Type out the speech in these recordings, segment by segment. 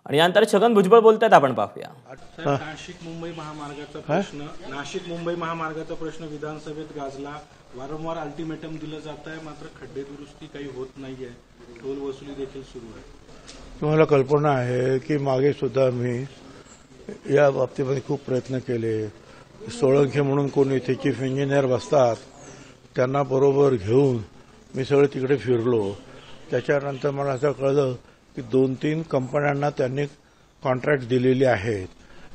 आणि यानंतर छगन भुजबळ बोलतात, आपण पाहूया. नाशिक मुंबई महामार्गाचा प्रश्न विधानसभेत गाजला. वारंवार अल्टिमेटम दिलं जात आहे, मात्र खड्डे दुरुस्ती काही होत नाहीये. टोल वसुली देखील सुरू आहे. तुम्हाला कल्पना आहे की मागे सुद्धा मी या बाबतीमध्ये खूप प्रयत्न केले. सोळंखे म्हणून कोणी इथे चीफ इंजिनियर बसतात, त्यांना बरोबर घेऊन मी सगळे तिकडे फिरलो. त्याच्यानंतर मला असं कळलं की 2-3 कंपन्यांना त्यांनी कॉन्ट्रॅक्ट दिलेली आहेत.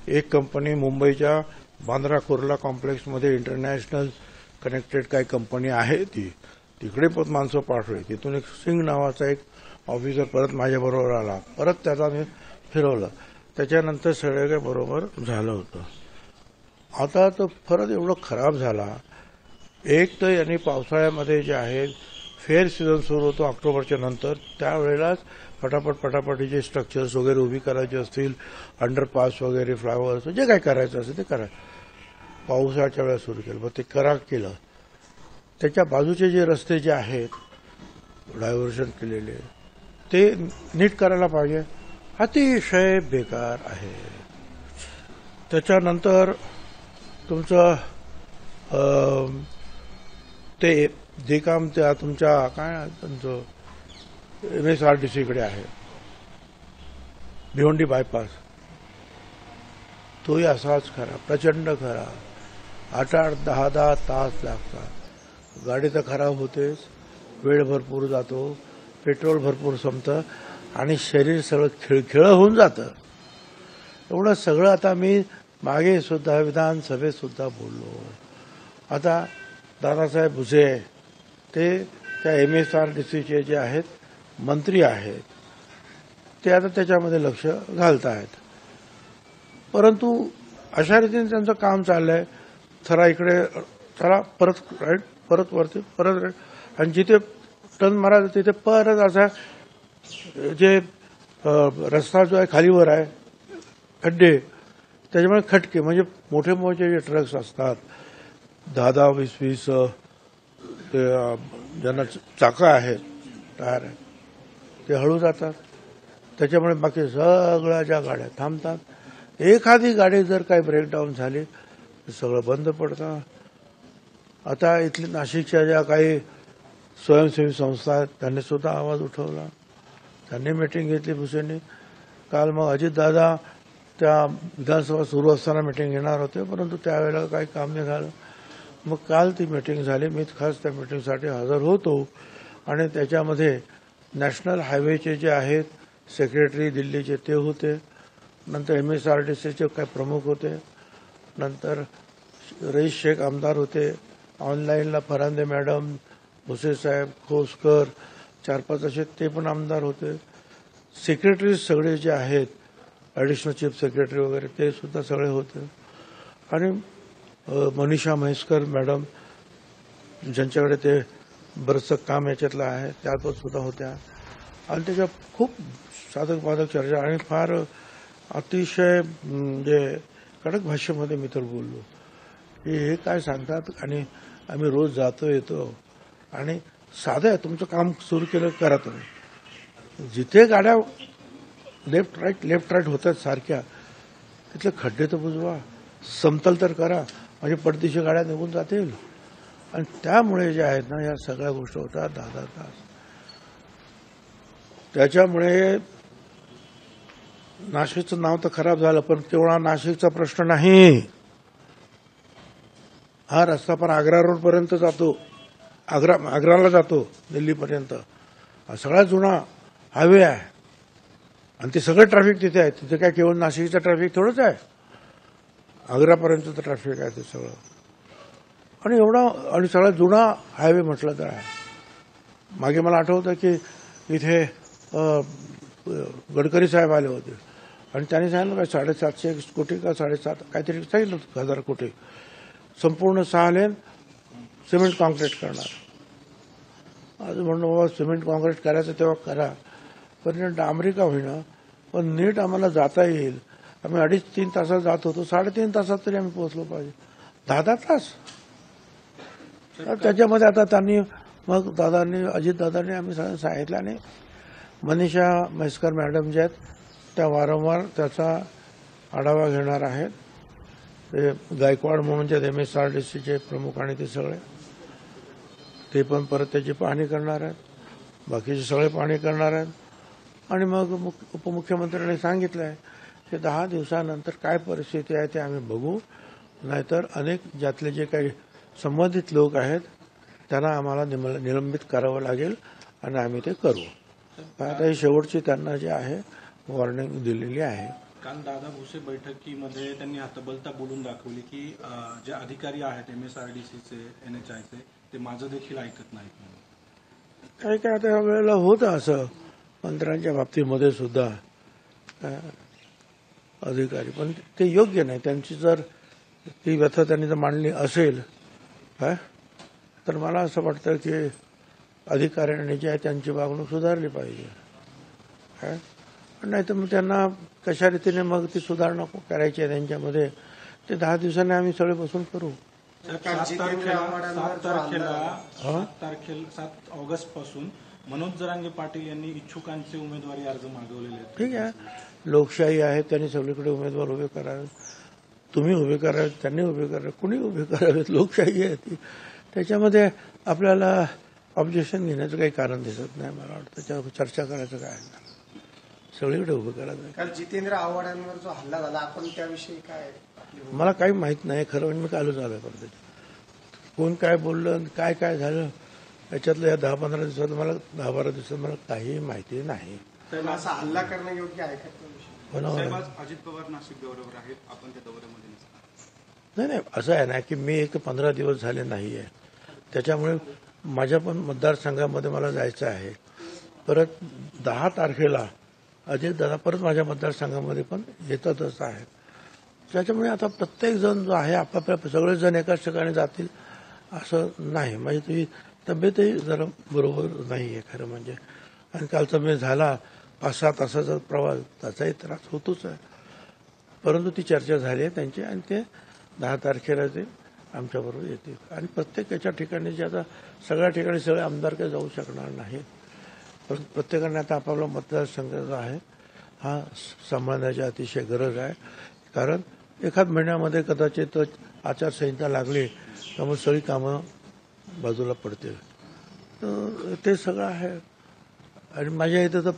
एक कंपनी मुंबईच्या बांद्रा कुर्ला कॉम्प्लेक्समध्ये इंटरनॅशनल कनेक्टेड काही कंपनी आहे, तिकडे पण माणसं पाठवली. तिथून एक सिंग नावाचा एक ऑफिसर परत माझ्याबरोबर आला. परत त्याला मी फिरवलं. त्याच्यानंतर सगळं काही बरोबर झालं होतं. आता तो फरक एवढा खराब झाला. एक तर यांनी पावसाळ्यामध्ये जे आहे फेअर सीझन सुरू होतो ऑक्टोबरच्या नंतर, त्यावेळेलाच पटापट जे स्ट्रक्चर्स वगैरे उभी करायचे असतील, अंडरपास वगैरे, फ्लायओव्हर्स, जे काय करायचं असेल ते करा. पावसाळ्याच्या वेळेला सुरू केलं, मग ते केलं. त्याच्या बाजूचे जे रस्ते जे आहेत डायव्हर्शन केलेले, ते नीट करायला पाहिजे. अतिशय बेकार आहे. त्याच्यानंतर तुमचं ते जे काम त्या तुमच्या काय तुमचं MSRDCकडे आहे, भिवंडी बायपास, तोही असाच खरा, प्रचंड खरा. 8-10 तास लागतात. गाडी तर खराब होतेच, वेळ भरपूर जातो, पेट्रोल भरपूर संपतं आणि शरीर सगळं खिळखिळं होऊन जातं. एवढं सगळं आता मी मागे सुद्धा विधानसभेत सुद्धा बोललो. आता दादासाहेब भुसे ते त्या MSRDCचे जे आहेत मंत्री आहेत, ते आता त्याच्यामध्ये लक्ष घालत आहेत. परंतु अशा रीतीने त्यांचं काम चाललंय. थरा इकडे, थरा परत राईट, परत वरती, परत राईट, आणि जिथे टर्न मारायचं तिथे परत असा जे रस्ता जो आहे खालीवर आहे, खड्डे, त्याच्यामुळे खटके, म्हणजे मोठे जे ट्रक्स असतात 10-20 ते ज्यांना चाकं आहेत, टायर आहे, ते हळू जातात. त्याच्यामुळे बाकी सगळ्या ज्या गाड्या थांबतात. एखादी गाडी जर काही ब्रेकडाऊन झाली तर सगळं बंद पडतं. आता इथली नाशिकच्या ज्या काही स्वयंसेवी संस्था आहेत त्यांनी सुद्धा आवाज उठवला. त्यांनी मीटिंग घेतली भुसेंनी काल. मग अजितदादा त्या विधानसभा सुरू असताना मीटिंग घेणार होते, परंतु त्यावेळेला काही काम नाही झालं. मग काल ती मीटिंग झाली. मी खास त्या मीटिंगसाठी हजर होतो. आणि त्याच्यामध्ये नॅशनल हायवेचे जे आहेत सेक्रेटरी दिल्लीचे ते होते, नंतर MSRDCचे काही प्रमुख होते, नंतर रईस शेख आमदार होते, ऑनलाईनला फरांदे मॅडम, भुसे साहेब, खोसकर, 4-5 असे ते पण आमदार होते. सेक्रेटरीज सगळे जे आहेत, ॲडिशनल चीफ सेक्रेटरी वगैरे, ते सुद्धा सगळे होते. आणि मनीषा म्हैसकर मॅडम, ज्यांच्याकडे ते बरंचसं काम याच्यातलं आहे, त्या पण सुद्धा होत्या. आणि त्याच्या खूप साधक बाधक चर्चा आणि फार अतिशय म्हणजे कडक भाषेमध्ये मी तर बोललो की हे काय सांगतात. आणि आम्ही रोज जातो येतो आणि साधं आहे, तुमचं काम सुरू केलं करा तुम्ही. जिथे गाड्या लेफ्ट राईट होतात सारख्या, तिथले खड्डे तर बुजवा, समतल तर करा, म्हणजे पडदिशी गाड्या निघून जातील. आणि त्यामुळे जे आहेत ना, या सगळ्या गोष्टी होतात 10 तास. त्याच्यामुळे नाशिकचं नाव तर खराब झालं, पण तेवढा नाशिकचा प्रश्न नाही. हा रस्ता पण आग्रा रोडपर्यंत जातो, आग्राला जातो, दिल्लीपर्यंत. हा सगळा जुना हायवे आहे आणि ते सगळं ट्रॅफिक तिथे आहे. तिथे काय केवळ नाशिकचं ट्रॅफिक थोडंच आहे, आग्रापर्यंतचं ट्रॅफिक आहे ते सगळं. आणि एवढा आणि सगळा जुना हायवे म्हटलं तर आहे. मागे मला आठवतं की इथे गडकरी साहेब आले होते आणि त्यांनी सांगितलं काय 750 कोटी का 7.5 काहीतरी सांगितलं 1000 कोटी संपूर्ण 6 लेन सिमेंट कॉन्क्रीट करणार. आज म्हणणं बाबा सिमेंट कॉन्क्रीट करायचं तेव्हा करा, पण डांबरी का होईना, पण नीट आम्हाला जाता येईल. आम्ही 2.5-3 तासात जात होतो, 3.5 तासात तरी आम्ही पोहोचलो पाहिजे. 10 तास. त्याच्यामध्ये आता त्यांनी मग अजितदादांनी आम्ही सांगितलं. आणि मनीषा म्हैसकर मॅडम जे आहेत त्या वारंवार त्याचा आढावा घेणार आहेत. ते गायकवाड म्हणून जे MSRDCचे प्रमुख आणि ते सगळे ते पण परत त्याची पाहणी करणार आहेत. बाकीचे सगळे पाहणी करणार आहेत. आणि मग उपमुख्यमंत्र्यांनी सांगितलं आहे की 10 दिवसानंतर काय परिस्थिती आहे ते आम्ही बघू. नाहीतर अनेक ज्यातले जे काही संबंधित लोक आहेत त्यांना आम्हाला निलंबित करावं लागेल आणि आम्ही ते करू. आता ही शेवटची त्यांना जे आहे वॉर्निंग दिलेली आहे. काल दादा भुसे बैठकीमध्ये त्यांनी हतबलता बोलून दाखवली की जे अधिकारी आहेत MSRDCचे NHIचे ते माझं देखील ऐकत नाहीत म्हणून. काय आता वेळेला होतं असं मंत्र्यांच्या बाबतीमध्ये सुद्धा अधिकारी, पण ते योग्य नाही. त्यांची जर ती व्यथा त्यांनी जर मांडली असेल तर मला असं वाटतं की अधिकाऱ्यांनी जे आहे त्यांची वागणूक सुधारली पाहिजे. नाही तर मग त्यांना कशा रीतीने मग ती सुधारणा करायची आहे त्यांच्यामध्ये ते 10 दिवसांनी आम्ही सगळे बसून करू. 7 ऑगस्ट पासून मनोज जरांगे पाटील यांनी इच्छुकांचे उमेदवारी अर्ज मागवलेले आहेत. ठीक आहे, लोकशाही आहे, त्यांनी सगळीकडे उमेदवार उभे करावे. तुम्ही उभे करावेत, त्यांनी उभे करावे, कुणी उभे करावेत, लोकशाही आहे ती. त्याच्यामध्ये आपल्याला ऑब्जेक्शन घेण्याचं काही कारण दिसत नाही. मला वाटतं त्याच्यावर चर्चा करायचं काय सगळीकडे उभं करायचं. काल जितेंद्र आव्हाडांवर जो हल्ला झाला आपण त्याविषयी काय मला काही माहित नाही खरं म्हणजे मी कालच आलोय परत. कोण काय बोललं काय काय झालं याच्यातलं या 10-15 दिवसात मला 10-12 दिवसात मला काही माहिती नाही. असा हल्ला करणं योग्य आहे का? अजित पवार नाशिक दौऱ्यावर आहेत, आपण त्या दौऱ्यामध्ये नाही असं आहे ना की मी एक 15 दिवस झाले नाही आहे. त्याच्यामुळे माझ्या पण मतदारसंघामध्ये मला जायचं आहे. परत 10 तारखेला अजितदादा परत माझ्या मतदारसंघामध्ये पण येतातच आहेत. त्याच्यामुळे आता प्रत्येक जण जो आहे आपापल्या सगळेच जण एकाच ठिकाणी जातील असं नाही. म्हणजे तुझी तब्येतही जरा बरोबर नाही आहे खरं म्हणजे. आणि कालचा मी झाला 5-6 तासाचा प्रवास त्याचाही त्रास होतोच आहे. परंतु ती चर्चा झाली आहे त्यांची आणि ते 10 तारखेला ते आमच्याबरोबर येतील. आणि प्रत्येकाच्या ठिकाणी जे आता सगळ्या ठिकाणी सगळे आमदार काही जाऊ शकणार नाहीत. पण प्रत्येकाने आता आपापला मतदारसंघ जो आहे हा सांभाळण्याची अतिशय गरज आहे. कारण एखाद महिन्यामध्ये कदाचित आचारसंहिता लागली त्यामुळे सगळी कामं बाजूला पडतील. तर ते सगळं आहे. आणि माझ्या इथं तर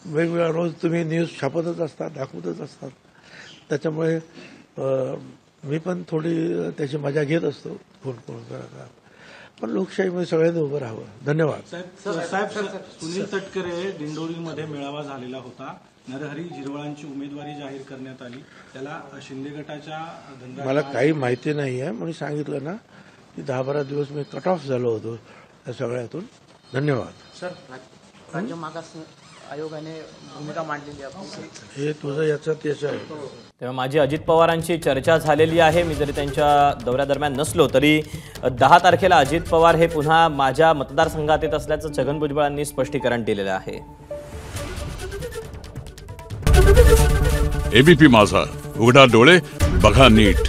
वेगवेगळ्या रोज तुम्ही न्यूज छापतच असतात, दाखवतच असतात. त्याच्यामुळे मी पण थोडी त्याची मजा घेत असतो फोन करा. पण लोकशाहीमध्ये सगळ्यांनी उभं राहावं. धन्यवाद. साहेब सुनील तटकरे दिंडोरीमध्ये मेळावा झालेला होता. नरहरी झिरवळांची उमेदवारी जाहीर करण्यात आली. त्याला शिंदे गटाच्या मला काही माहिती नाही आहे म्हणून सांगितलं ना की 10-12 दिवस मी कट ऑफ झालो होतो या सगळ्यातून. धन्यवाद. सर राज्य मागास आयोगाने भूमिका मांडलेली आहे. हे तुझं याचं तेच आहे. तेव्हा माझी अजित पवारांची चर्चा झालेली आहे. मी जरी त्यांच्या दौऱ्यादरम्यान नसलो तरी 10 तारखेला अजित पवार हे पुन्हा माझ्या मतदारसंघात येत असल्याचं छगन भुजबळांनी स्पष्टीकरण दिलेलं आहे. एबीपी माझा, उघडा डोळे बघा नीट.